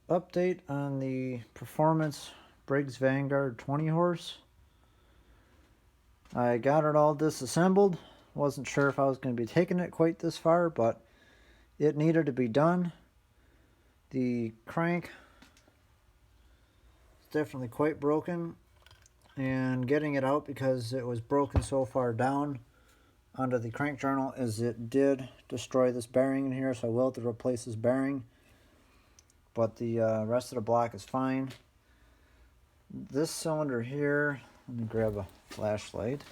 update on the performance Briggs Vanguard 20 horse. I got it all disassembled. Wasn't sure if I was going to be taking it quite this far, but it needed to be done. The crank is definitely quite broken, and getting it out because it was broken so far down onto the crank journal is it did destroy this bearing in here, so I will have to replace this bearing. But the rest of the block is fine. This cylinder here, let me grab a flashlight.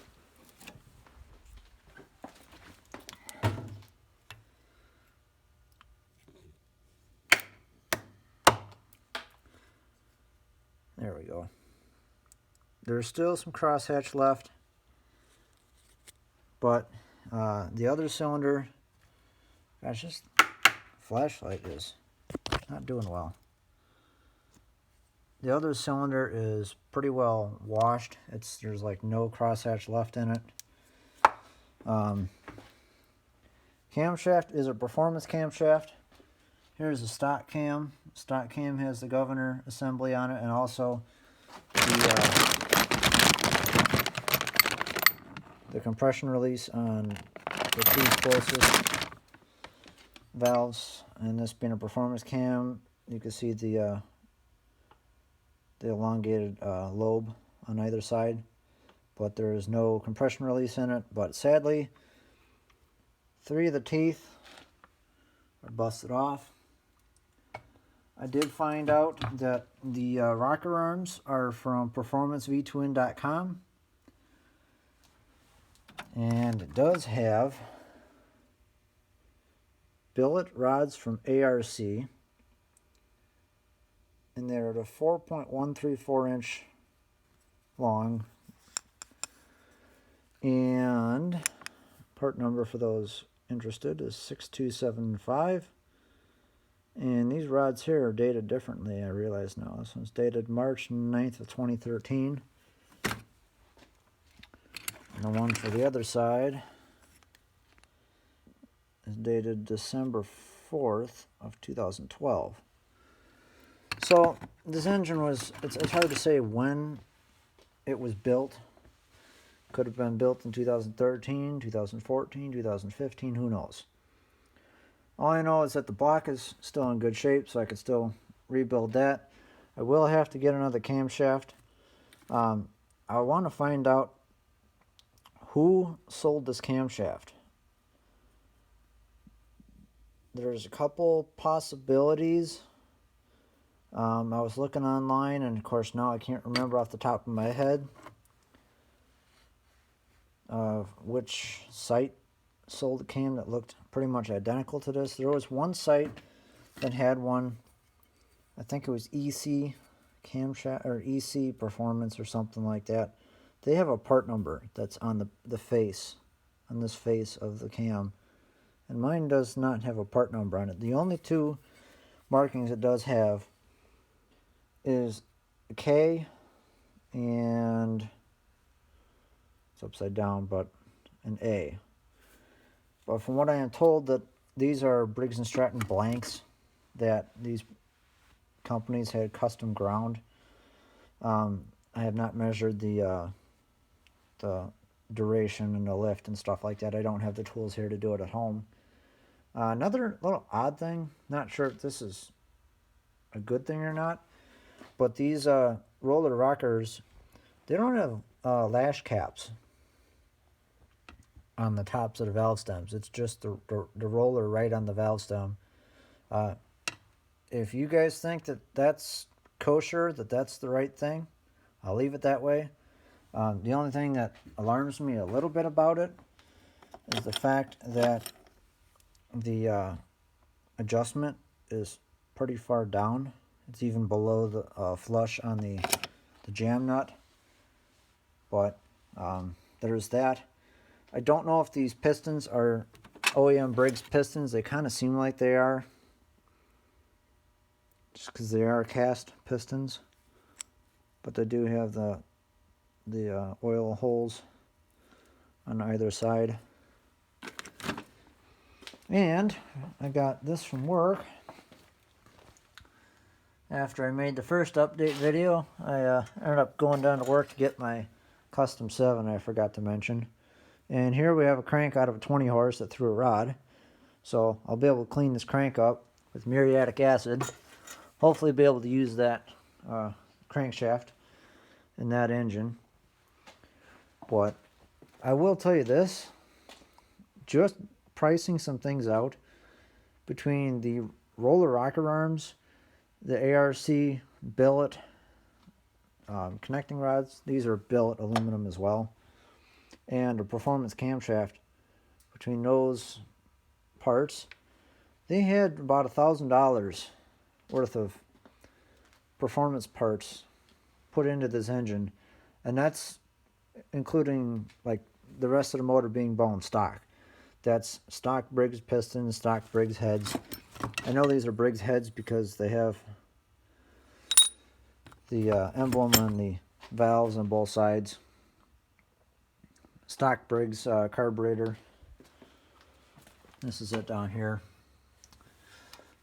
There we go. There's still some crosshatch left, but the other cylinder, gosh, this flashlight is not doing well. The other cylinder is pretty well washed. There's like no crosshatch left in it. Camshaft is a performance camshaft. Here's a stock cam. Stock cam has the governor assembly on it, and also the compression release on the two closest valves. And this being a performance cam, you can see the elongated lobe on either side, but there is no compression release in it. But sadly, 3 of the teeth are busted off. I did find out that the rocker arms are from performancevtwin.com, and it does have billet rods from ARC, and they're at a 4.134 inch long, and part number for those interested is 6275. And these rods here are dated differently, I realize now. This one's dated March 9th of 2013. And the one for the other side is dated December 4th of 2012. So this engine was, it's hard to say when it was built. Could have been built in 2013, 2014, 2015, who knows. All I know is that the block is still in good shape, so I could still rebuild that. I will have to get another camshaft. I want to find out who sold this camshaft. There's a couple possibilities. I was looking online, and of course now I can't remember off the top of my head which site sold a cam that looked pretty much identical to this. There was one site that had one, I think it was EC Camshaft or EC Performance or something like that. They have a part number that's on the face, on this face of the cam, and mine does not have a part number on it. The only two markings it does have is a K, and it's upside down, but an A. But from what I am told, that these are Briggs & Stratton blanks that these companies had custom ground. I have not measured the duration and the lift and stuff like that. I don't have the tools here to do it at home. Another little odd thing, not sure if this is a good thing or not, but these roller rockers, they don't have lash caps on the tops of the valve stems. It's just the roller right on the valve stem. If you guys think that that's kosher, that that's the right thing, I'll leave it that way. The only thing that alarms me a little bit about it is the fact that the adjustment is pretty far down. It's even below the flush on the jam nut. But there's that. I don't know if these pistons are OEM Briggs pistons. They kind of seem like they are, just because they are cast pistons. But they do have the oil holes on either side. And I got this from work. After I made the first update video, I ended up going down to work to get my custom 7 I forgot to mention. And here we have a crank out of a 20 horse that threw a rod. So I'll be able to clean this crank up with muriatic acid. Hopefully be able to use that crankshaft in that engine. But I will tell you this, just pricing some things out between the roller rocker arms, the ARC billet connecting rods, these are billet aluminum as well, and a performance camshaft, between those parts, they had about $1,000 worth of performance parts put into this engine, and that's including like the rest of the motor being bone stock. That's stock Briggs pistons, stock Briggs heads. I know these are Briggs heads because they have the emblem on the valves on both sides. Stock Briggs carburetor. This is it down here.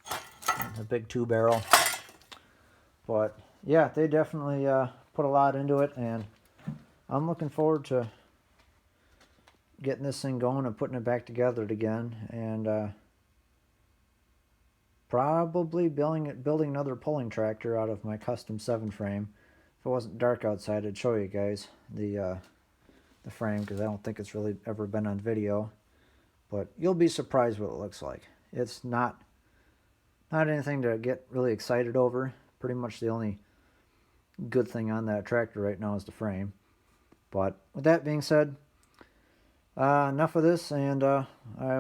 It's a big 2-barrel. But yeah, they definitely put a lot into it, and I'm looking forward to getting this thing going and putting it back together again, and probably building another pulling tractor out of my custom 7 frame. If it wasn't dark outside, I'd show you guys the frame, because I don't think it's really ever been on video. But you'll be surprised what it looks like. It's not anything to get really excited over. Pretty much the only good thing on that tractor right now is the frame. But with that being said, enough of this, and I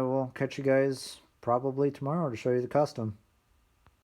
will catch you guys probably tomorrow to show you the custom.